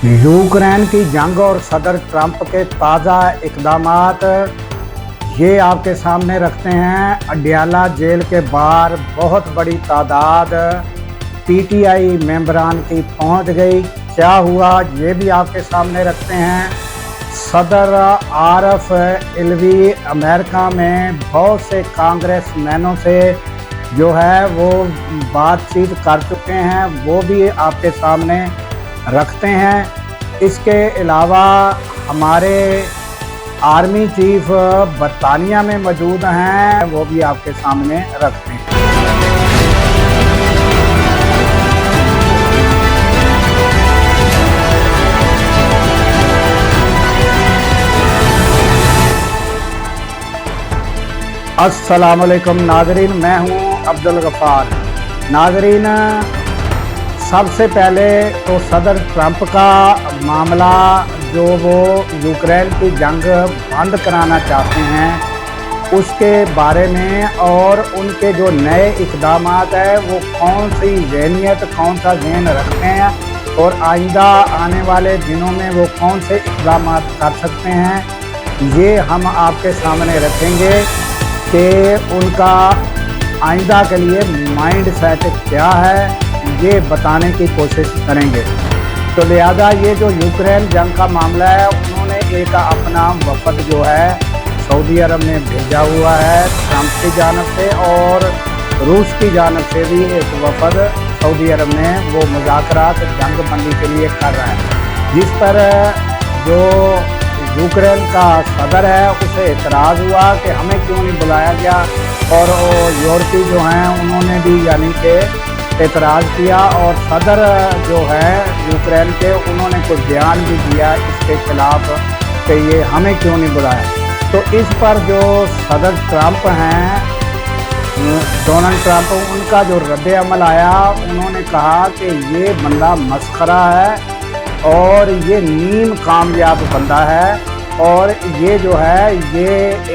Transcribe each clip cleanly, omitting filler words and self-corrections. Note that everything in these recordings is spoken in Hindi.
यूक्रेन की जंग और सदर ट्रंप के ताज़ा इक़दामात ये आपके सामने रखते हैं। अड्याला जेल के बाहर बहुत बड़ी तादाद पीटीआई मेंबरान की पहुंच गई। क्या हुआ ये भी आपके सामने रखते हैं। सदर आरफ इल्वी अमेरिका में बहुत से कांग्रेसमैनों से जो है वो बातचीत कर चुके हैं, वो भी आपके सामने रखते हैं। इसके अलावा हमारे आर्मी चीफ बरतानिया में मौजूद हैं, वो भी आपके सामने रखते हैं। अस्सलामुअलैकुम नाजरीन, मैं हूं अब्दुल गफ़ार। नाजरीन, सबसे पहले तो सदर ट्रंप का मामला जो वो यूक्रेन की जंग बंद कराना चाहते हैं उसके बारे में, और उनके जो नए इक़दामात है वो कौन सी ज़हनियत, कौन सा ज़हन रखते हैं और आइंदा आने वाले दिनों में वो कौन से इक़दामात कर सकते हैं, ये हम आपके सामने रखेंगे कि उनका आइंदा के लिए माइंड सेट क्या है, ये बताने की कोशिश करेंगे। तो लिहाजा ये जो यूक्रेन जंग का मामला है, उन्होंने एक अपना वफद जो है सऊदी अरब में भेजा हुआ है ट्रंप की जानिब से, और रूस की जानिब से भी एक वफद सऊदी अरब में वो मुज़ाकरात जंग बंदी के लिए कर रहा है, जिस पर जो यूक्रेन का सदर है उसे एतराज़ हुआ कि हमें क्यों नहीं बुलाया गया, और यूरोपीय जो हैं उन्होंने भी यानी कि एतराज़ किया, और सदर जो है यूक्रेन के उन्होंने कुछ बयान भी दिया इसके खिलाफ कि ये हमें क्यों नहीं बुलाया। तो इस पर जो सदर ट्रंप हैं, डोनाल्ड ट्रंप, उनका जो रद्द अमल आया, उन्होंने कहा कि ये बंदा मस्खरा है और ये नीम कामयाब बंदा है, और ये जो है ये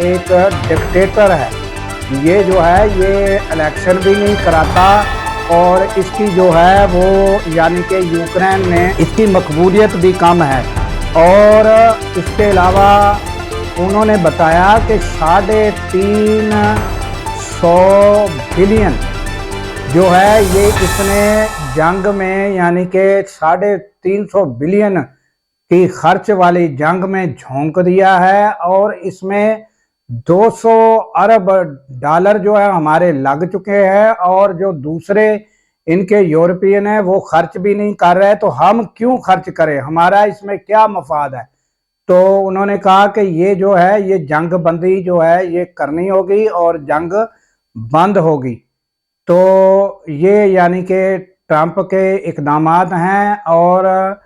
एक डिक्टेटर है, ये जो है ये इलेक्शन भी नहीं कराता, और इसकी जो है वो यानी कि यूक्रेन में इसकी मकबूलियत भी कम है। और इसके अलावा उन्होंने बताया कि 350 बिलियन जो है ये इसने जंग में यानी कि 350 बिलियन की खर्च वाली जंग में झोंक दिया है, और इसमें 200 अरब डॉलर जो है हमारे लग चुके हैं, और जो दूसरे इनके यूरोपियन है वो खर्च भी नहीं कर रहे, तो हम क्यों खर्च करें, हमारा इसमें क्या मफाद है। तो उन्होंने कहा कि ये जो है ये जंग बंदी जो है ये करनी होगी और जंग बंद होगी। तो ये यानी कि ट्रंप के इक़दामात हैं, और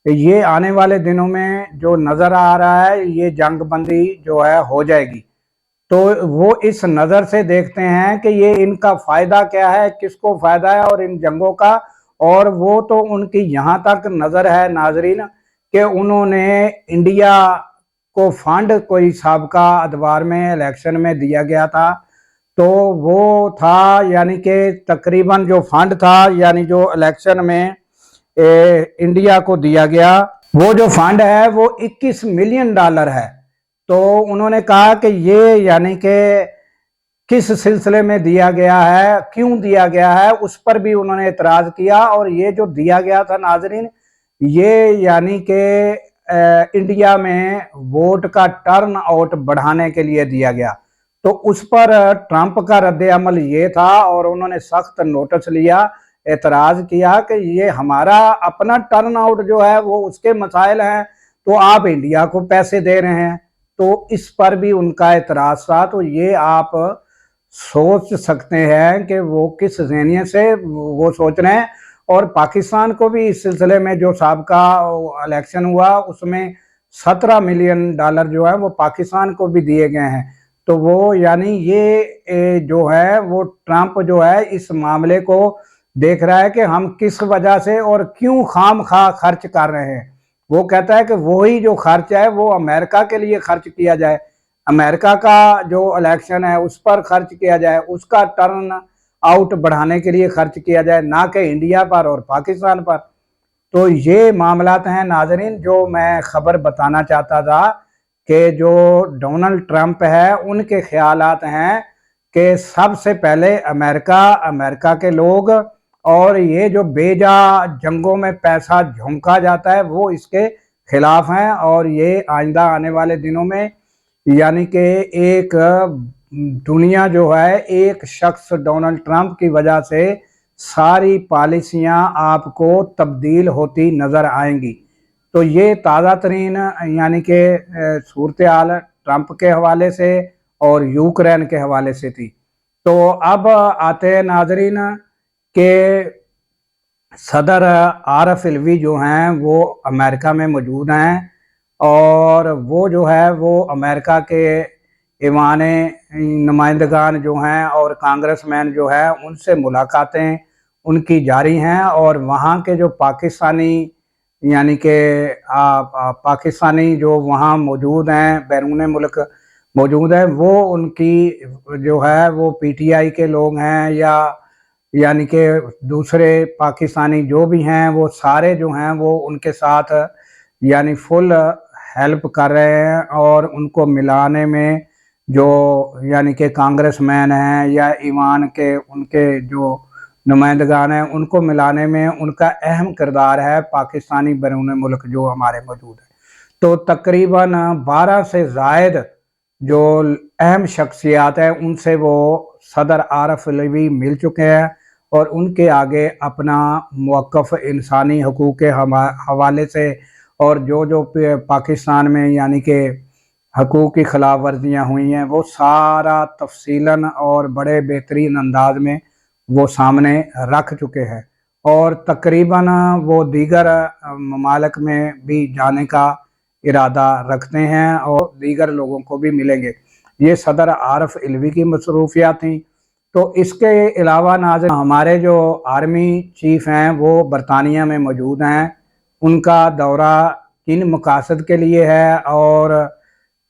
ये आने वाले दिनों में जो नज़र आ रहा है ये जंग बंदी जो है हो जाएगी। तो वो इस नज़र से देखते हैं कि ये इनका फ़ायदा क्या है, किसको फ़ायदा है और इन जंगों का, और वो तो उनकी यहाँ तक नज़र है नाजरीन कि उन्होंने इंडिया को फंड कोई साबका अदवार में इलेक्शन में दिया गया था, तो वो था यानी कि तकरीबन जो फंड था यानी जो इलेक्शन में इंडिया को दिया गया, वो जो फंड है वो 21 मिलियन डॉलर है। तो उन्होंने कहा कि ये यानी कि किस सिलसिले में दिया गया है, क्यों दिया गया है, उस पर भी उन्होंने एतराज़ किया। और ये जो दिया गया था नाजरीन, ये यानी कि इंडिया में वोट का टर्न आउट बढ़ाने के लिए दिया गया। तो उस पर ट्रंप का रद्द अमल ये था, और उन्होंने सख्त नोटिस लिया, एतराज़ किया कि ये हमारा अपना टर्न आउट जो है वो उसके मसाइल हैं, तो आप इंडिया को पैसे दे रहे हैं। तो इस पर भी उनका एतराज़ था। तो ये आप सोच सकते हैं कि वो किस ज़हनियत से वो सोच रहे हैं। और पाकिस्तान को भी इस सिलसिले में जो साबका इलेक्शन हुआ उसमें 17 मिलियन डॉलर जो है वो पाकिस्तान को भी दिए गए हैं। तो वो यानी ये जो है वो ट्रंप जो है इस मामले को देख रहा है कि हम किस वजह से और क्यों खाम खा खर्च कर रहे हैं। वो कहता है कि वही जो खर्च है वो अमेरिका के लिए खर्च किया जाए, अमेरिका का जो इलेक्शन है उस पर खर्च किया जाए, उसका टर्न आउट बढ़ाने के लिए खर्च किया जाए, ना कि इंडिया पर और पाकिस्तान पर। तो ये मामलात हैं नाजरीन जो मैं ख़बर बताना चाहता था कि जो डोनाल्ड ट्रंप है उनके ख्यालात हैं कि सबसे पहले अमेरिका के लोग और ये जो बेजा जंगों में पैसा झोंका जाता है वो इसके खिलाफ हैं, और ये आइंदा आने वाले दिनों में यानी कि एक दुनिया जो है एक शख्स डोनाल्ड ट्रंप की वजह से सारी पॉलिसियां आपको तब्दील होती नज़र आएंगी। तो ये ताज़ा तरीन यानी कि सूरत हाल ट्रंप के हवाले से और यूक्रेन के हवाले से थी। तो अब आते हैं नाजरीन के सदर आरफ अलवी जो हैं वो अमेरिका में मौजूद हैं, और वो जो है वो अमेरिका के ईवान नुमाइंदगान जो हैं और कांग्रेसमैन जो है उनसे मुलाकातें उनकी जारी हैं, और वहाँ के जो पाकिस्तानी यानी कि पाकिस्तानी जो वहाँ मौजूद हैं बैरून मुल्क मौजूद हैं वो उनकी जो है वो पीटीआई के लोग हैं या यानी कि दूसरे पाकिस्तानी जो भी हैं वो सारे जो हैं वो उनके साथ यानी फुल हेल्प कर रहे हैं, और उनको मिलाने में जो यानी कि कांग्रेसमैन हैं या ईवान के उनके जो नुमाइंदगान हैं उनको मिलाने में उनका अहम किरदार है पाकिस्तानी बैरून मुल्क जो हमारे मौजूद है। तो तकरीबन 12 से ज़ायद जो अहम शख्सियात हैं उनसे वो सदर आरफ अलवी मिल चुके हैं, और उनके आगे अपना मौक़िफ़ इंसानी हकूक़ के हवाले से और जो पाकिस्तान में यानी कि हकूक़ की खिलाफ वर्जियाँ हुई हैं वो सारा तफसीलन और बड़े बेहतरीन अंदाज में वो सामने रख चुके हैं, और तकरीबन वो दीगर ममालिक में भी जाने का इरादा रखते हैं और दीगर लोगों को भी मिलेंगे। ये सदर आरफ अलवी की मसरूफियात थी। तो इसके अलावा नाज़रीन हमारे जो आर्मी चीफ़ हैं वो बरतानिया में मौजूद हैं, उनका दौरा किन मकासद के लिए है और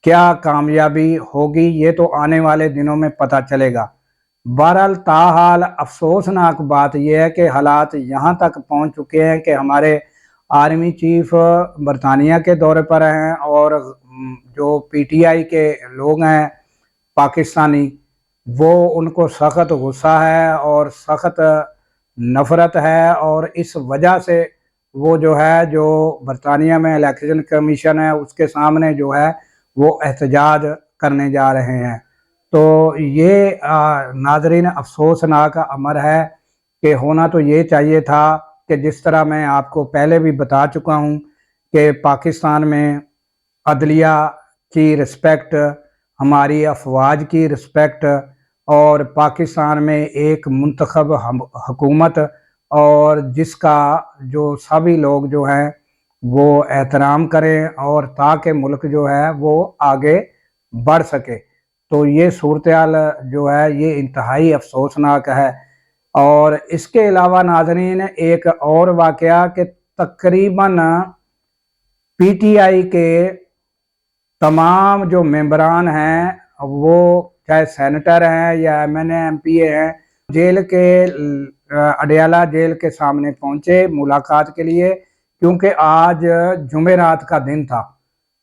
क्या कामयाबी होगी ये तो आने वाले दिनों में पता चलेगा। बहरहाल ताहाल अफसोसनाक बात यह है कि हालात यहाँ तक पहुँच चुके हैं कि हमारे आर्मी चीफ बरतानिया के दौरे पर हैं, और जो पीटीआई के लोग हैं पाकिस्तानी वो उनको सख्त गुस्सा है और सख्त नफ़रत है, और इस वजह से वो जो है जो बरतानिया में इलेक्शन कमीशन है उसके सामने जो है वो एहतजाज करने जा रहे हैं। तो ये नाजरीन अफसोसनाक अमर है कि होना तो ये चाहिए था कि जिस तरह मैं आपको पहले भी बता चुका हूँ कि पाकिस्तान में अदलिया की रिस्पेक्ट, हमारी अफवाज की रिस्पेक्ट, और पाकिस्तान में एक मुंतखब हुकूमत और जिसका जो सभी लोग जो हैं वो एहतराम करें और ताकि मुल्क जो है वो आगे बढ़ सके। तो ये सूरत हाल जो है ये इंतहाई अफसोसनाक है। और इसके अलावा नाज़रीन एक और वाक़या कि तकरीबन पीटीआई के तमाम जो मेंबरान हैं वो चाहे सेनेटर हैं या एमएनए एमपीए हैं जेल के अडयाला जेल के सामने पहुंचे मुलाकात के लिए, क्योंकि आज जुमेरात का दिन था।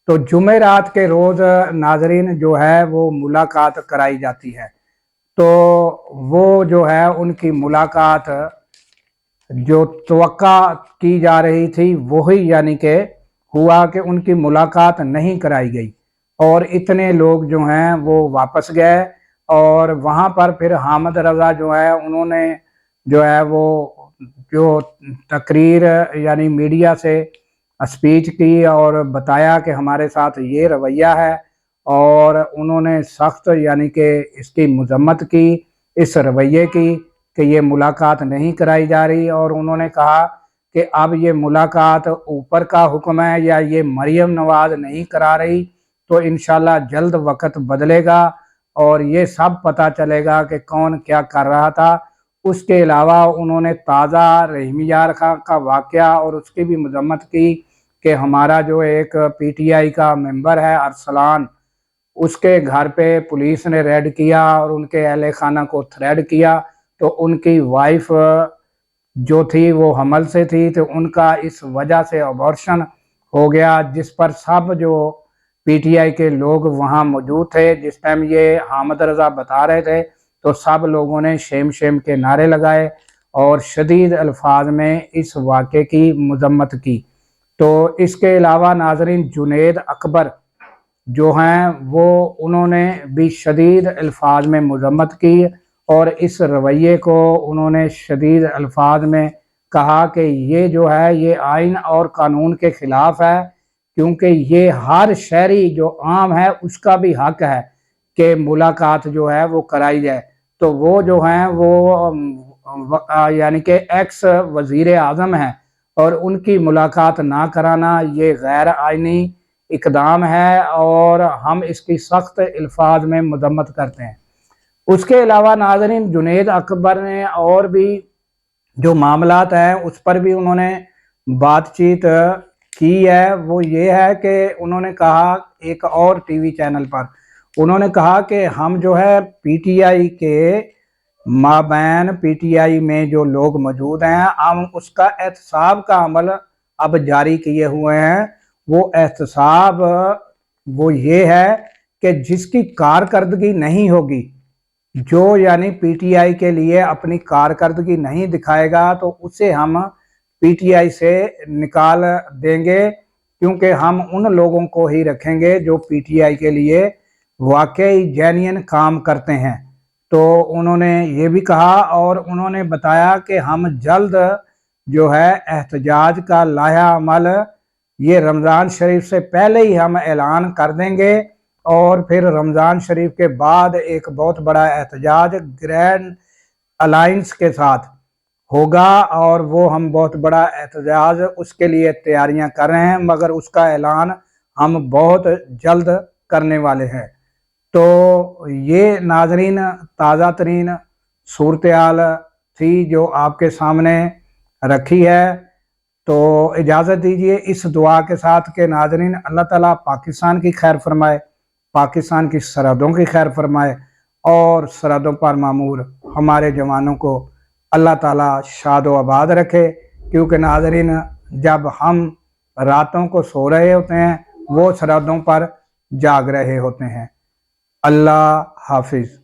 तो जुमेरात के रोज़ नाजरीन जो है वो मुलाकात कराई जाती है। तो वो जो है उनकी मुलाकात जो तवक्का की जा रही थी वही यानी कि हुआ कि उनकी मुलाकात नहीं कराई गई, और इतने लोग जो हैं वो वापस गए, और वहाँ पर फिर हामिद रज़ा जो है उन्होंने जो है वो जो तकरीर यानी मीडिया से स्पीच की और बताया कि हमारे साथ ये रवैया है, और उन्होंने सख्त यानी कि इसकी मजम्मत की इस रवैये की कि ये मुलाकात नहीं कराई जा रही, और उन्होंने कहा कि अब ये मुलाकात ऊपर का हुक्म है या ये मरियम नवाज नहीं करा रही, तो इंशाल्लाह जल्द वक्त बदलेगा और ये सब पता चलेगा कि कौन क्या कर रहा था। उसके अलावा उन्होंने ताज़ा रहीम यार खां का वाक़या और उसकी भी मजम्मत की कि हमारा जो एक पीटीआई का मेंबर है अरसलान, उसके घर पे पुलिस ने रेड किया और उनके अहले खाना को थ्रेड किया, तो उनकी वाइफ जो थी वो हमल से थी, तो उनका इस वजह से अबॉर्शन हो गया, जिस पर सब जो पीटीआई के लोग वहाँ मौजूद थे जिस टाइम ये हामिद रज़ा बता रहे थे, तो सब लोगों ने शेम शेम के नारे लगाए और शदीद अल्फाज में इस वाक़े की मजम्मत की। तो इसके अलावा नाजरीन, जुनैद अकबर जो हैं वो उन्होंने भी शदीद अल्फाज में मजम्मत की और इस रवैये को उन्होंने शदीद अल्फाज में कहा कि ये जो है ये आइन और कानून के ख़िलाफ़ है, क्योंकि ये हर शहरी जो आम है उसका भी हक है कि मुलाकात जो है वो कराई जाए। तो वो जो हैं वो यानी कि एक्स वज़ीर आज़म हैं और उनकी मुलाकात ना कराना ये गैर आइनी इकदाम है और हम इसकी सख्त अल्फाज में मजम्मत करते हैं। उसके अलावा नाज़रीन, जुनैद अकबर ने और भी जो मामलात हैं उस पर भी उन्होंने बातचीत की है। वो ये है कि उन्होंने कहा एक और टीवी चैनल पर उन्होंने कहा कि हम जो है पीटीआई के माबैन पीटीआई में जो लोग मौजूद हैं हम उसका एहतसाब का अमल अब जारी किए हुए हैं। वो एहतसाब वो ये है कि जिसकी कारकर्दगी नहीं होगी, जो यानी पीटीआई के लिए अपनी कारकर्दगी नहीं दिखाएगा, तो उसे हम पीटीआई से निकाल देंगे, क्योंकि हम उन लोगों को ही रखेंगे जो पीटीआई के लिए वाकई जेन्युइन काम करते हैं। तो उन्होंने ये भी कहा और उन्होंने बताया कि हम जल्द जो है एहतजाज का लाया अमल ये रमज़ान शरीफ से पहले ही हम ऐलान कर देंगे और फिर रमज़ान शरीफ के बाद एक बहुत बड़ा एहतजाज ग्रैंड अलायंस के साथ होगा और वो हम बहुत बड़ा एहतजाज उसके लिए तैयारियां कर रहे हैं, मगर उसका ऐलान हम बहुत जल्द करने वाले हैं। तो ये नाजरीन ताज़ा तरीन सूरत हाल थी जो आपके सामने रखी है। तो इजाज़त दीजिए इस दुआ के साथ कि नाजरीन अल्लाह ताला पाकिस्तान की खैर फरमाए, पाकिस्तान की सरहदों की खैर फरमाए और सरहदों पर मामूर हमारे जवानों को अल्लाह ताला शाद व आबाद रखे। क्योंकि नाजरीन जब हम रातों को सो रहे होते हैं वो सरहदों पर जाग रहे होते हैं। अल्लाह हाफिज़।